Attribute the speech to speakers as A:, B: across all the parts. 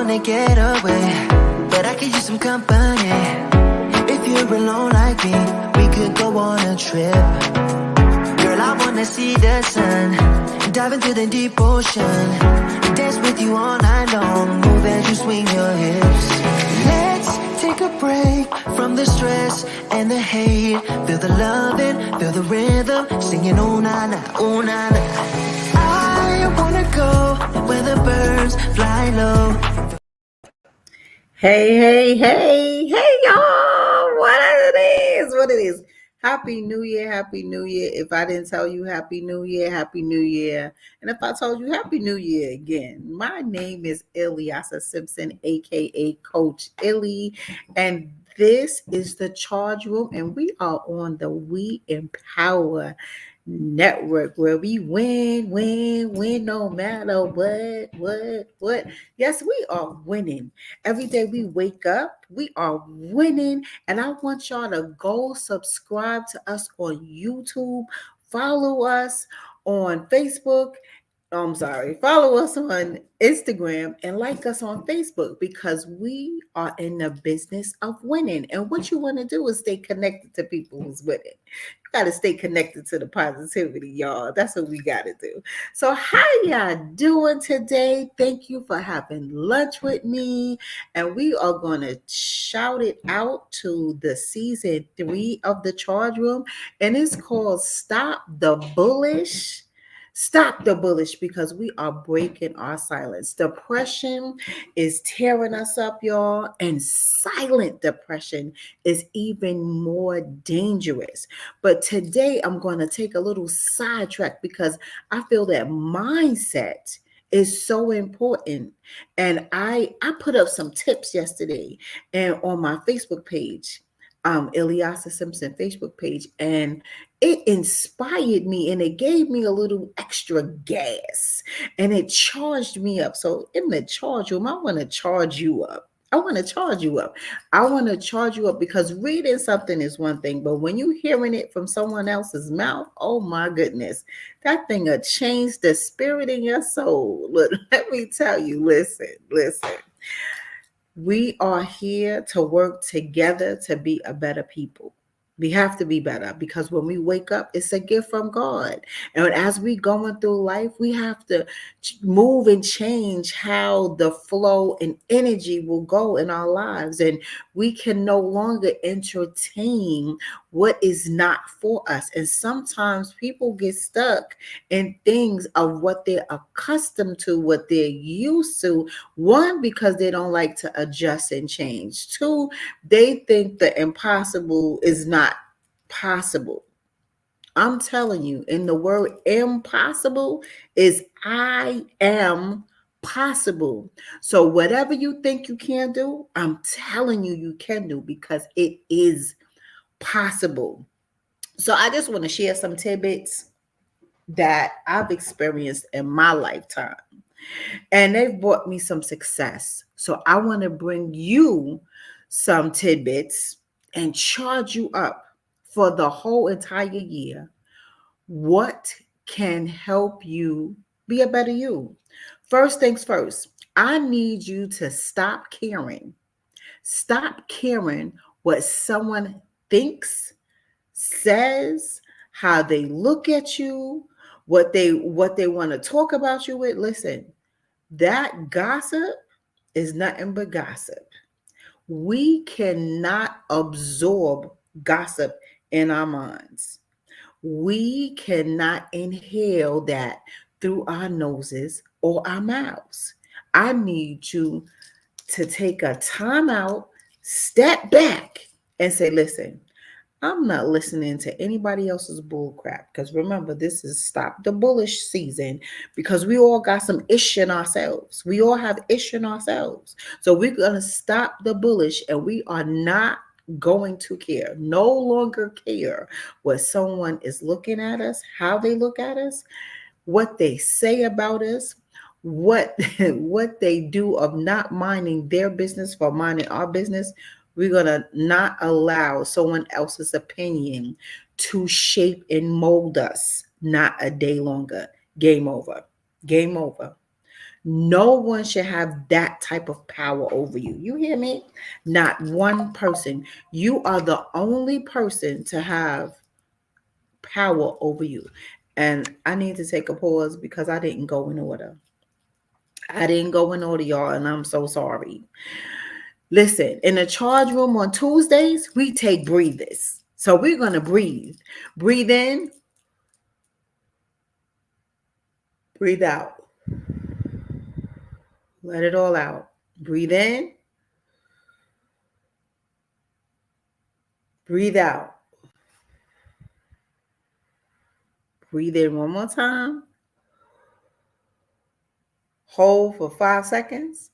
A: wanna get away, but I could use some company. If you're alone like me, we could go on a trip. Girl, I wanna see the sun, dive into the deep ocean, dance with you all night long, move as you swing your hips. Let's take a break from the stress and the hate. Feel the loving, feel the rhythm, singing oh na na, oh na na. I wanna go where the birds fly low.
B: Hey, y'all. What it is. Happy New Year. If I didn't tell you Happy New Year. And if I told you Happy New Year again, my name is Ilyasa Simpson, aka Coach ILLY. And this is the Charge Room, and we are on the We Empower Network, where we win no matter what. Yes, we are winning. Every day we wake up, we are winning. And I want y'all to go subscribe to us on YouTube, follow us on Facebook. Follow us on Instagram and like us on Facebook, because we are in the business of winning. And what you want to do is stay connected to people who's winning. You got to stay connected to the positivity, y'all. That's what we got to do. So how y'all doing today? Thank you for having lunch with me. And we are going to shout it out to the season 3 of the Charge Room. And it's called Stop the Bullish. Stop the bullish, because we are breaking our silence. Depression is tearing us up, y'all, and silent depression is even more dangerous. But today I'm going to take a little sidetrack, because I feel that mindset is so important. And I put up some tips yesterday and on my Facebook page, Ilyasa Simpson Facebook page, and it inspired me and it gave me a little extra gas and it charged me up. So in the charge room, I want to charge you up. I want to charge you up, because reading something is one thing, but when you're hearing it from someone else's mouth, oh my goodness, that thing will change the spirit in your soul. Look, let me tell you, listen. We are here to work together to be a better people. We have to be better, because when we wake up, it's a gift from God. And as we going through life, we have to move and change how the flow and energy will go in our lives. And we can no longer entertain what is not for us. And sometimes people get stuck in things of what they're accustomed to, what they're used to. One, because they don't like to adjust and change. Two, they think the impossible is not possible. I'm telling you, in the word impossible is I am possible. So whatever you think you can do, I'm telling you, you can do, because it is possible. So I just want to share some tidbits that I've experienced in my lifetime, and they've brought me some success. So I want to bring you some tidbits and charge you up for the whole entire year. What can help you be a better you? First things first, I need you to stop caring. Stop caring what someone thinks, says, how they look at you, what they want to talk about you with. Listen, that gossip is nothing but gossip. We cannot absorb gossip in our minds. We cannot inhale that through our noses or our mouths. I need you to take a time out, step back, and say, listen, I'm not listening to anybody else's bull crap. Because remember, this is Stop the Bullish season, because we all got some ish in ourselves. We all have ish in ourselves. So we're going to stop the bullish, and we are not going to care, no longer care what someone is looking at us, how they look at us, what they say about us, what they do of not minding their business for minding our business. We're going to not allow someone else's opinion to shape and mold us, not a day longer. Game over. No one should have that type of power over you. You hear me? Not one person. You are the only person to have power over you. And I need to take a pause because I didn't go in order. I didn't go in order, y'all, and I'm so sorry. Listen, in the charge room on Tuesdays, we take breathers. So we're going to breathe. Breathe in, breathe out. Let it all out. Breathe in, breathe out. Breathe in one more time. Hold for 5 seconds.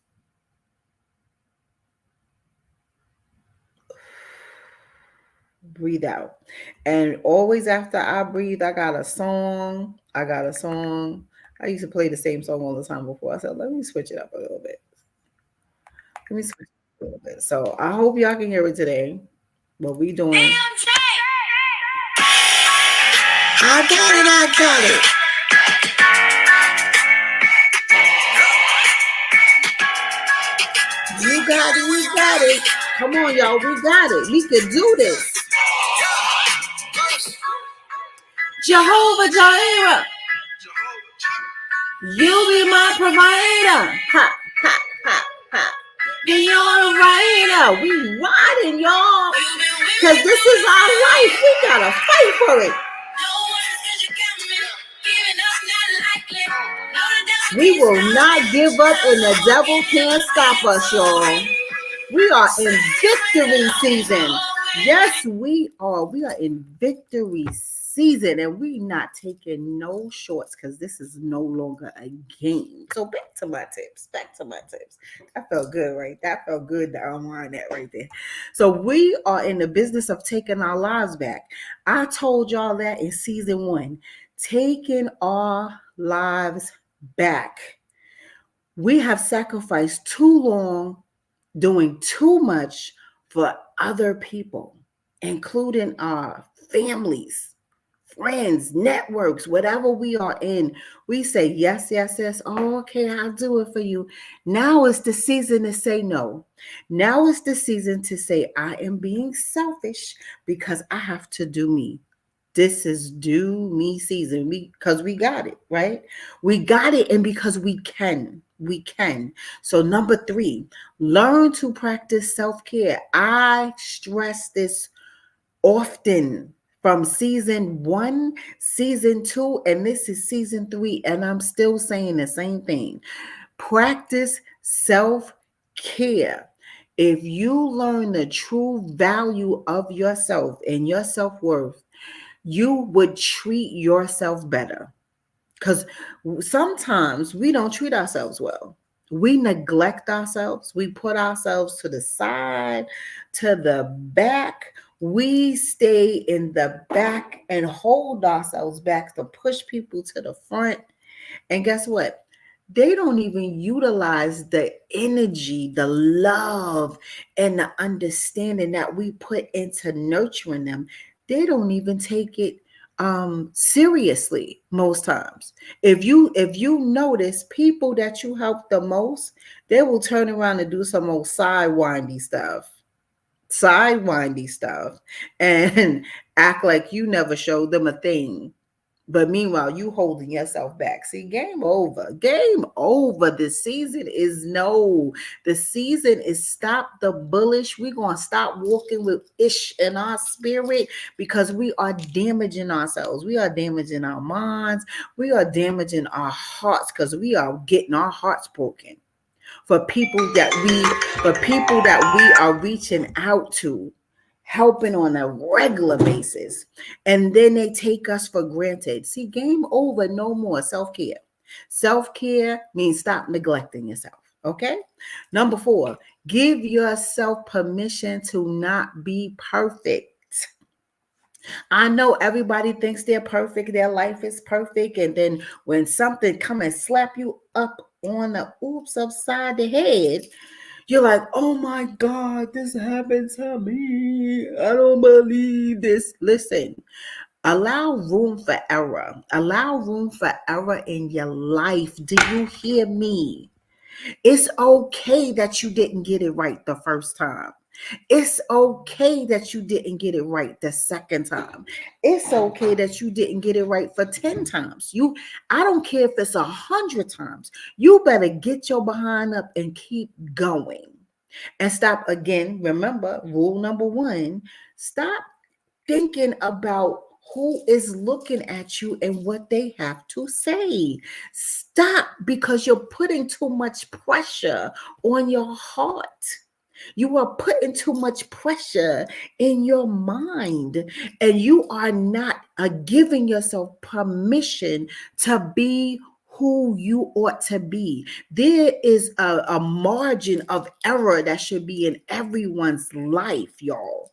B: Breathe out. And always after I breathe, I got a song. I used to play the same song all the time before. I said, let me switch it up a little bit. Let me switch it a little bit. So I hope y'all can hear it today. What we doing? I got it. I got it. You got it. We got it. Come on, y'all. We got it. We can do this. Jehovah Jireh. You be my provider. Ha, ha, ha, ha. Then you're a rider. We riding, y'all. Because this is our life. We got to fight for it. We will not give up and the devil can't stop us, y'all. We are in victory season. Yes, we are. We are in victory season and we not taking no shorts because this is no longer a game. So back to my tips. That felt good, right? That felt good to unwind that right there. So we are in the business of taking our lives back. I told y'all that in season 1, taking our lives back. We have sacrificed too long doing too much for other people, including our families, friends, networks, whatever we are in. We say, yes, yes, yes. Oh, okay, I'll do it for you. Now is the season to say no. Now is the season to say, I am being selfish because I have to do me. This is do me season because we got it, right? We got it, and because we can. So number 3, learn to practice self-care. I stress this often from season 1, season 2, and this is season 3, and I'm still saying the same thing. Practice self-care. If you learn the true value of yourself and your self-worth, you would treat yourself better. Because sometimes we don't treat ourselves well. We neglect ourselves. We put ourselves to the side, to the back. We stay in the back and hold ourselves back to push people to the front. And guess what? They don't even utilize the energy, the love, and the understanding that we put into nurturing them. They don't even take it seriously most times. If you notice people that you help the most, they will turn around and do some old sidewindy stuff and act like you never showed them a thing. But meanwhile, you holding yourself back. See, game over. Game over. The season is no. The season is stop the bullish. We're going to stop walking with ish in our spirit because we are damaging ourselves. We are damaging our minds. We are damaging our hearts because we are getting our hearts broken for people that we are reaching out to, helping on a regular basis, and then they take us for granted. See, game over. No more self-care. Self-care means stop neglecting yourself. Okay. Number 4, give yourself permission to not be perfect. I know everybody thinks they're perfect, their life is perfect, and then when something come and slap you up on the oops upside the head, you're like, oh my God, this happened to me. I don't believe this. Listen, Allow room for error. Allow room for error in your life. Do you hear me? It's okay that you didn't get it right the first time. It's okay that you didn't get it right the second time. It's okay that you didn't get it right for 10 times. I don't care if it's 100 times. You better get your behind up and keep going. And stop again. Remember, rule number one, stop thinking about who is looking at you and what they have to say. Stop, because you're putting too much pressure on your heart. You are putting too much pressure in your mind, and you are not giving yourself permission to be who you ought to be. There is a margin of error that should be in everyone's life, y'all.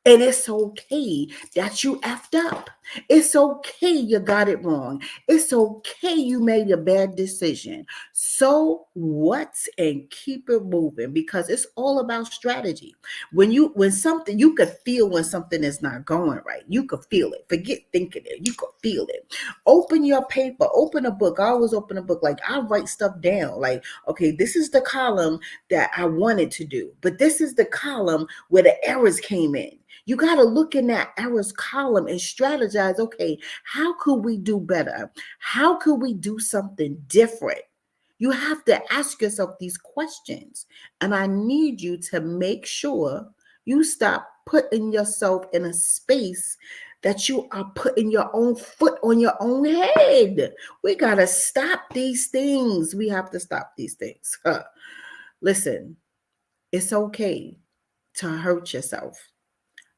B: And it's okay that you effed up. It's okay you got it wrong. It's okay you made a bad decision. So what? And keep it moving, because it's all about strategy. When something, you could feel when something is not going right. You could feel it. Forget thinking it. You could feel it. Open your paper, open a book. I always open a book. Like, I write stuff down. Like, okay, this is the column that I wanted to do, but this is the column where the errors came in. You got to look in that errors column and strategize. Okay, how could we do better? How could we do something different? You have to ask yourself these questions. And I need you to make sure you stop putting yourself in a space that you are putting your own foot on your own head. We got to stop these things. We have to stop these things. Listen, it's okay to hurt yourself.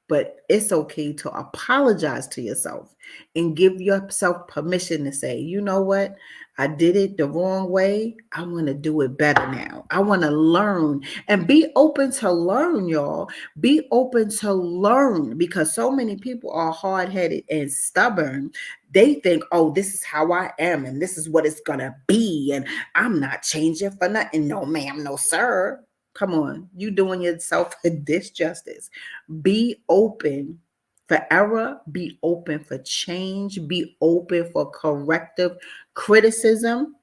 B: But it's okay to apologize to yourself and give yourself permission to say, you know what? I did it the wrong way. I want to do it better now. I want to learn, and be open to learn, y'all. Be open to learn, because so many people are hard headed and stubborn. They think, oh, this is how I am and this is what it's going to be. And I'm not changing for nothing. No, ma'am, no, sir. Come on. You doing yourself a disjustice. Be open for error, be open for change, be open for corrective criticism.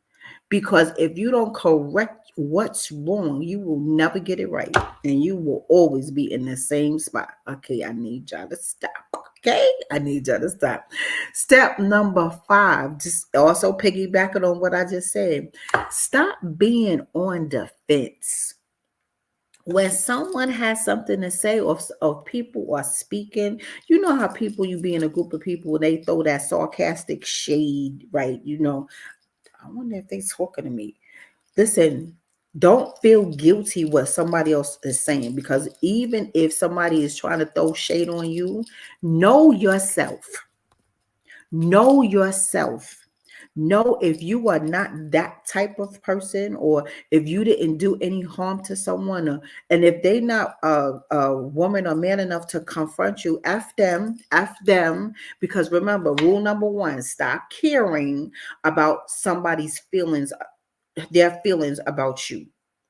B: Because if you don't correct what's wrong, you will never get it right. And you will always be in the same spot. Okay, I need y'all to stop. Okay, I need y'all to stop. Step number 5, just also piggybacking on what I just said. Stop being on the fence. When someone has something to say, or people are speaking, you know how people, you be in a group of people, they throw that sarcastic shade, right? I wonder if they talking to me. Listen, don't feel guilty what somebody else is saying, because even if somebody is trying to throw shade on you, know yourself. Know yourself. Know if you are not that type of person, or if you didn't do any harm to someone, and if they not a woman or man enough to confront you, F them. Because remember, rule number 1, stop caring about somebody's feelings, their feelings about you.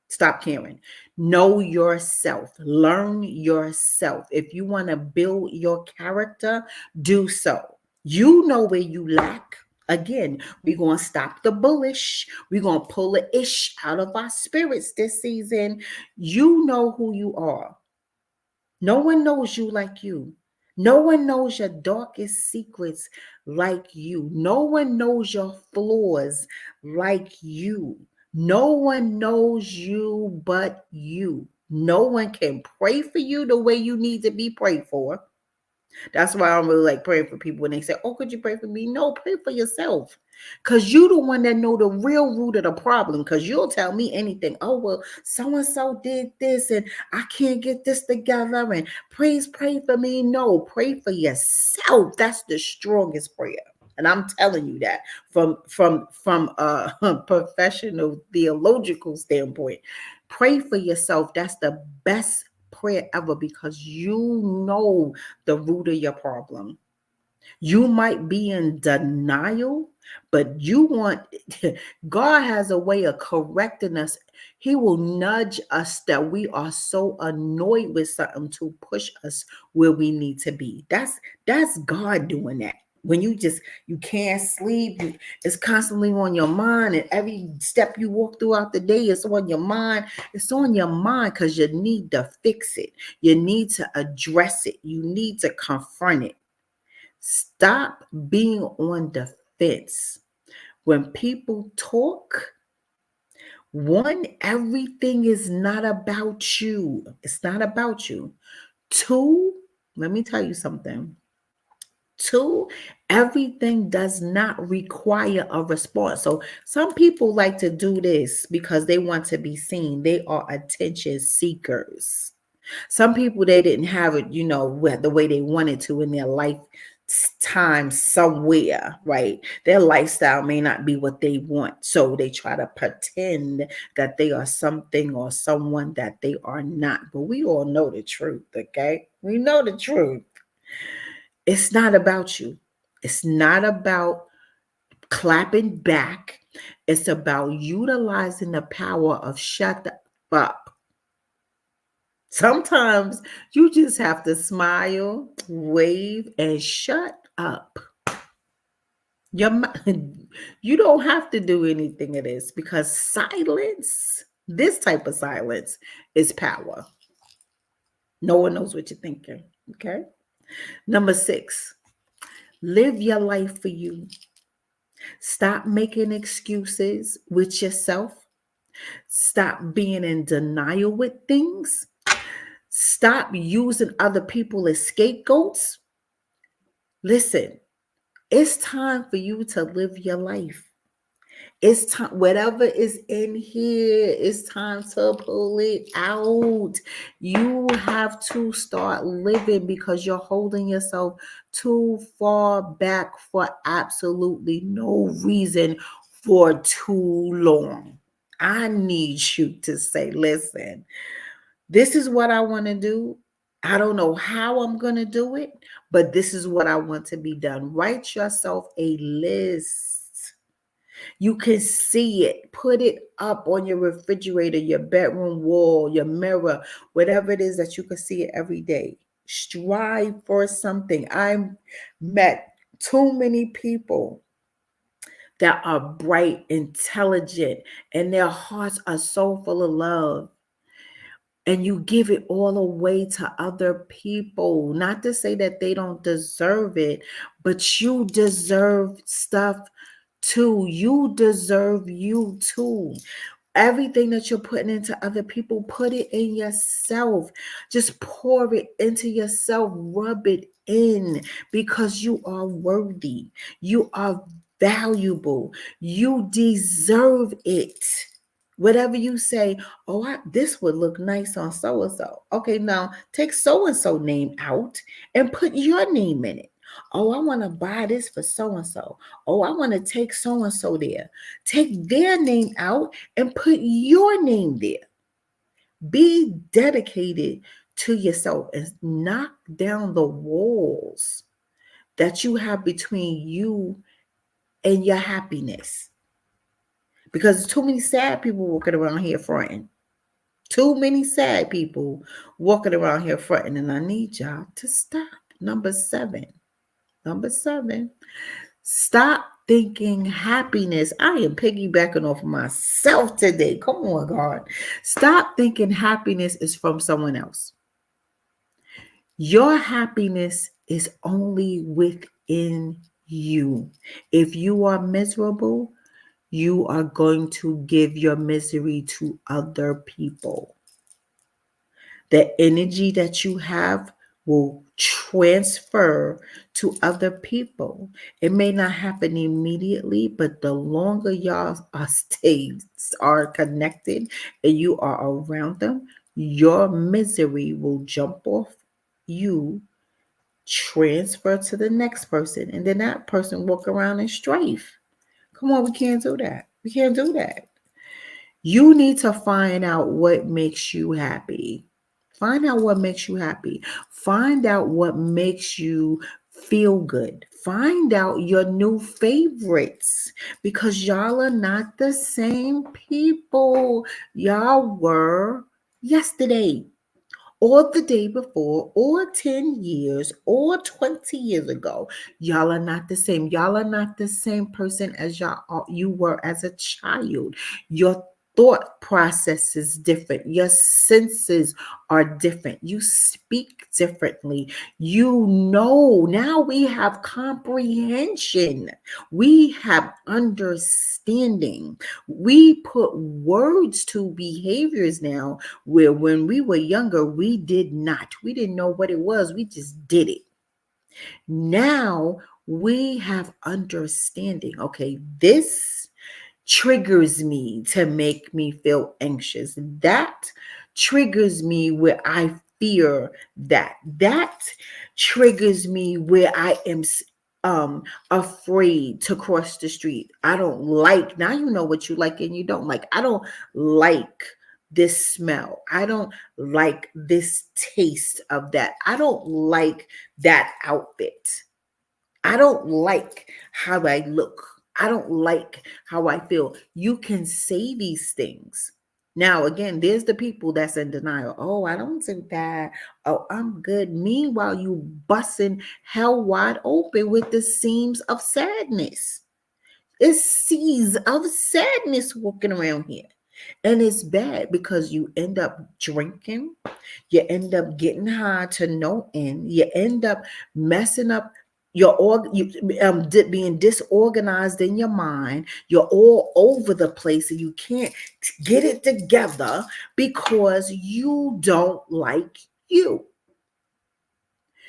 B: Stop caring. Know yourself. Learn yourself. If you want to build your character, do so. You know where you lack. Again, we're going to stop the bullish. We're going to pull the ish out of our spirits this season. You know who you are. No one knows you like you. No one knows your darkest secrets like you. No one knows your flaws like you. No one knows you but you. No one can pray for you the way you need to be prayed for. That's why I don't really like praying for people when they say, oh, could you pray for me? No, pray for yourself. Because you the one that know the real root of the problem. Because you'll tell me anything. Oh, well, so-and-so did this and I can't get this together. And please pray for me. No, pray for yourself. That's the strongest prayer. And I'm telling you that from a professional theological standpoint. Pray for yourself. That's the best prayer ever, because you know the root of your problem. You might be in denial, but you want, God has a way of correcting us. He will nudge us that we are so annoyed with something to push us where we need to be. That's God doing that. When you can't sleep, it's constantly on your mind, and every step you walk throughout the day is on your mind. It's on your mind because you need to fix it. You need to address it. You need to confront it. Stop being on the fence. When people talk, one, everything is not about you. It's not about you. Two, let me tell you something. Two, everything does not require a response. So some people like to do this because they want to be seen. They are attention seekers. Some people, they didn't have it, the way they wanted to in their lifetime somewhere, right? Their lifestyle may not be what they want. So they try to pretend that they are something or someone that they are not. But we all know the truth, okay? We know the truth. It's not about you. It's not about clapping back. It's about utilizing the power of shut up. Sometimes you just have to smile, wave, and shut up. You don't have to do anything of this because silence, this type of silence, is power. No one knows what you're thinking. Okay. Number 6, live your life for you. Stop making excuses with yourself. Stop being in denial with things. Stop using other people as scapegoats. Listen, it's time for you to live your life. It's time, whatever is in here, it's time to pull it out. You have to start living because you're holding yourself too far back for absolutely no reason for too long. I need you to say, listen, this is what I want to do. I don't know how I'm going to do it, but this is what I want to be done. Write yourself a list. You can see it. Put it up on your refrigerator, your bedroom wall, your mirror, whatever it is that you can see it every day. Strive for something. I met too many people that are bright, intelligent, and their hearts are so full of love, and you give it all away to other people. Not to say that they don't deserve it, but you deserve stuff too. You deserve you too. Everything that you're putting into other people, put it in yourself. Just pour it into yourself. Rub it in because you are worthy. You are valuable. You deserve it. Whatever you say, oh, this would look nice on so and so. Okay, now take so and so name out and put your name in it. Oh, I want to buy this for so and so. Oh, I want to take so and so there. Take their name out and put your name there. Be dedicated to yourself and knock down the walls that you have between you and your happiness. Because there's too many sad people walking around here fronting. Too many sad people walking around here fronting, and I need y'all to stop. Number 7. Number 7. Stop thinking happiness. I am piggybacking off myself today. Come on, God. Stop thinking happiness is from someone else. Your happiness is only within you. If you are miserable, you are going to give your misery to other people. The energy that you have will transfer to other people. It may not happen immediately, but the longer y'all are connected and you are around them, your misery will jump off you, transfer to the next person, and then that person walk around in strife. Come on, we can't do that. We can't do that. You need to find out what makes you happy. Find out what makes you happy. Find out what makes you Feel good. Find out your new favorites because y'all are not the same people y'all were yesterday or the day before or 10 years or 20 years ago. Y'all are not the same. Y'all are not the same person as you were as a child. Your thought process is different. Your senses are different. You speak differently. You know, now we have comprehension. We have understanding. We put words to behaviors now where when we were younger, we did not. We didn't know what it was. We just did it. Now we have understanding. Okay, this triggers me to make me feel anxious. That triggers me where I fear that. That triggers me where I am afraid to cross the street. I don't like. Now you know what you like and you don't like. I don't like this smell. I don't like this taste of that. I don't like that outfit. I don't like how I look. I don't like how I feel. You can say these things. Now, again, there's the people that's in denial. Oh, I don't think that. Oh, I'm good. Meanwhile, you busting hell wide open with the seams of sadness. It's seas of sadness walking around here. And it's bad because you end up drinking, you end up getting high to no end, you end up messing up being disorganized in your mind. You're all over the place and you can't get it together because you don't like you.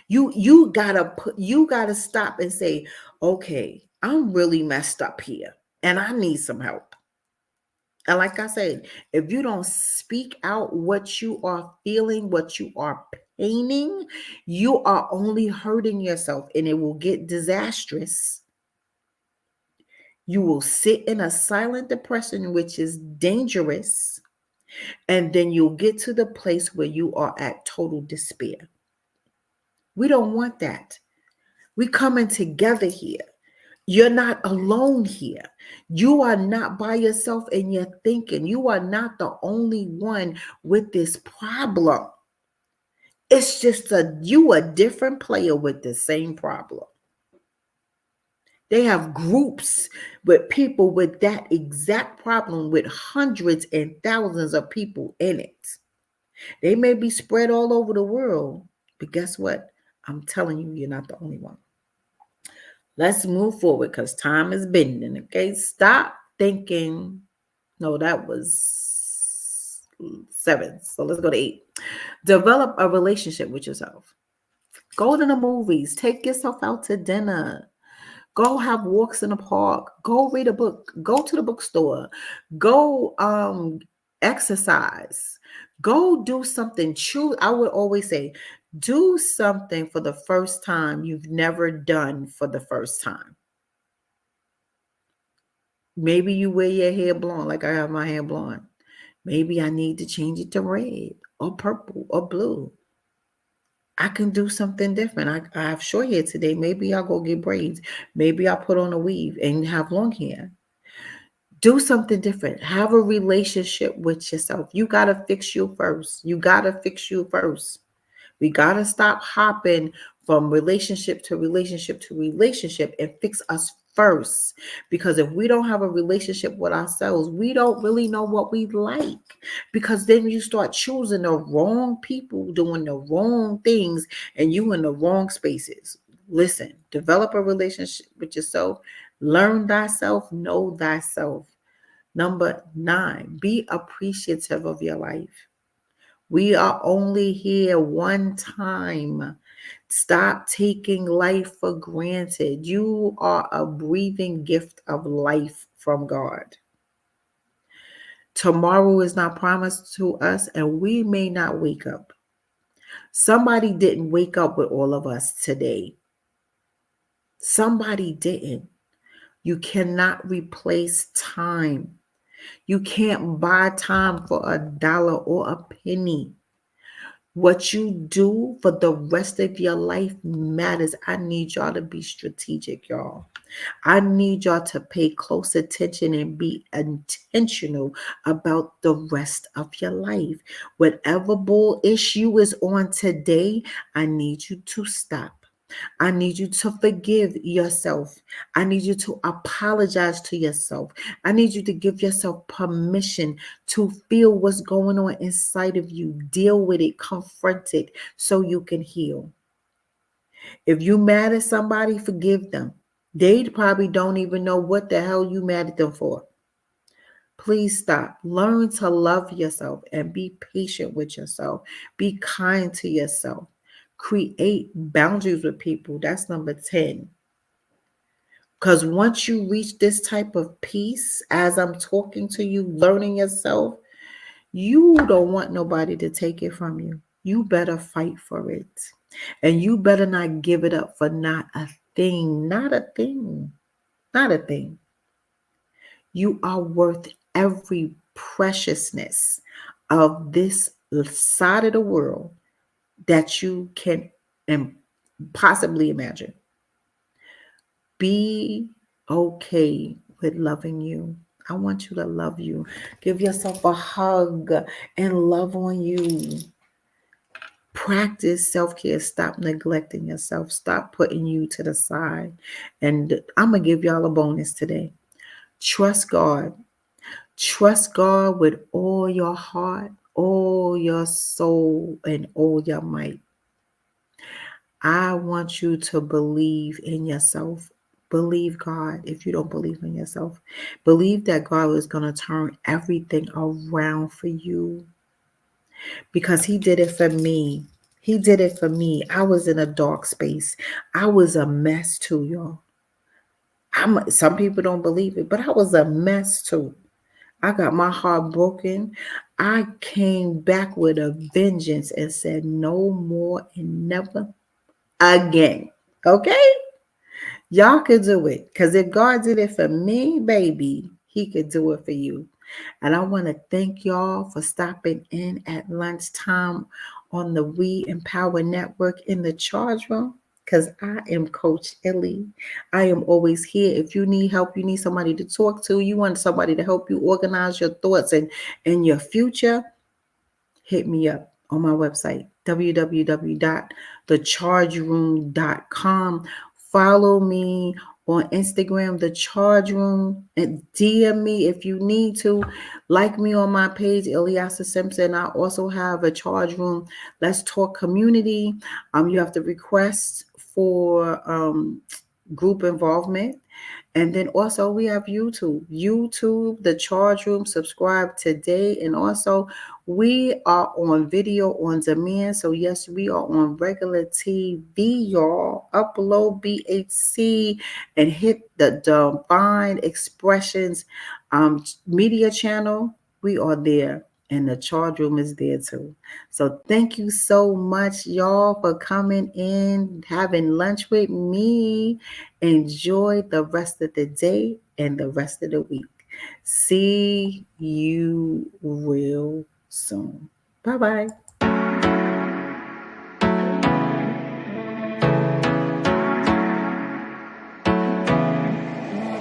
B: You gotta stop and say, okay, I'm really messed up here and I need some help. And like I said, if you don't speak out what you are feeling, what you are painting, you are only hurting yourself and it will get disastrous. You will sit in a silent depression, which is dangerous. And then you'll get to the place where you are at total despair. We don't want that. We coming together here. You're not alone here. You are not by yourself in your thinking. You are not the only one with this problem. It's just a different player with the same problem. They have groups with people with that exact problem with hundreds and thousands of people in it. They may be spread all over the world, but guess what? I'm telling you, you're not the only one. Let's move forward because time is bending. Okay, stop thinking. No, that was 7. So let's go to 8. Develop a relationship with yourself. Go to the movies. Take yourself out to dinner. Go have walks in the park. Go read a book. Go to the bookstore. Go exercise. Go do something. True. I would always say, do something for the first time you've never done for the first time. Maybe you wear your hair blonde like I have my hair blonde. Maybe I need to change it to red or purple or blue. I can do something different. I have short hair today. Maybe I'll go get braids. Maybe I'll put on a weave and have long hair. Do something different. Have a relationship with yourself. You got to fix you first. You got to fix you first. We got to stop hopping from relationship to relationship to relationship and fix us first. Because if we don't have a relationship with ourselves, we don't really know what we like. Because then you start choosing the wrong people, doing the wrong things, and you in the wrong spaces. Listen, develop a relationship with yourself. Learn thyself, know thyself. Number 9, be appreciative of your life. We are only here one time. Stop taking life for granted. You are a breathing gift of life from God. Tomorrow is not promised to us, and we may not wake up. Somebody didn't wake up with all of us today. Somebody didn't. You cannot replace time. You can't buy time for $1 or a penny. What you do for the rest of your life matters. I need y'all to be strategic, y'all. I need y'all to pay close attention and be intentional about the rest of your life. Whatever bull issue is on today, I need you to stop. I need you to forgive yourself. I need you to apologize to yourself. I need you to give yourself permission to feel what's going on inside of you. Deal with it, confront it so you can heal. If you mad at somebody, forgive them. They probably don't even know what the hell you mad at them for. Please stop. Learn to love yourself and be patient with yourself. Be kind to yourself. Create boundaries with people. That's number 10. Because once you reach this type of peace, as I'm talking to you, learning yourself, you don't want nobody to take it from you. You better fight for it. And you better not give it up for not a thing. Not a thing. Not a thing. You are worth every preciousness of this side of the world that you can possibly imagine. Be okay with loving you. I want you to love you. Give yourself a hug and love on you. Practice self care. Stop neglecting yourself. Stop putting you to the side. And I'm going to give y'all a bonus today. Trust God. Trust God with all your heart, all your soul, and all your might. I want you to believe in yourself. Believe God if you don't believe in yourself. Believe that God is going to turn everything around for you because He did it for me. He did it for me. I was in a dark space. I was a mess too, y'all. Some people don't believe it, but I was a mess too. I got my heart broken. I came back with a vengeance and said, no more and never again. Okay? Y'all could do it. Because if God did it for me, baby, He could do it for you. And I want to thank y'all for stopping in at lunchtime on the We Empower Network in the charge room. Because I am Coach ILLY. I am always here. If you need help, you need somebody to talk to, you want somebody to help you organize your thoughts and your future, hit me up on my website, www.thechargeroom.com. Follow me on Instagram, The Charge Room, and DM me if you need to. Like me on my page, Ilyasa Simpson. I also have a Charge Room, Let's Talk community. You have to request for group involvement. And then also we have YouTube, the charge room, subscribe today. And also we are on video on demand. So yes, we are on regular TV, y'all. Upload BHC and hit the Divine Expressions media channel. We are there. And the charge room is there too. So thank you so much, y'all, for coming in, having lunch with me. Enjoy the rest of the day and the rest of the week. See you real soon. Bye bye.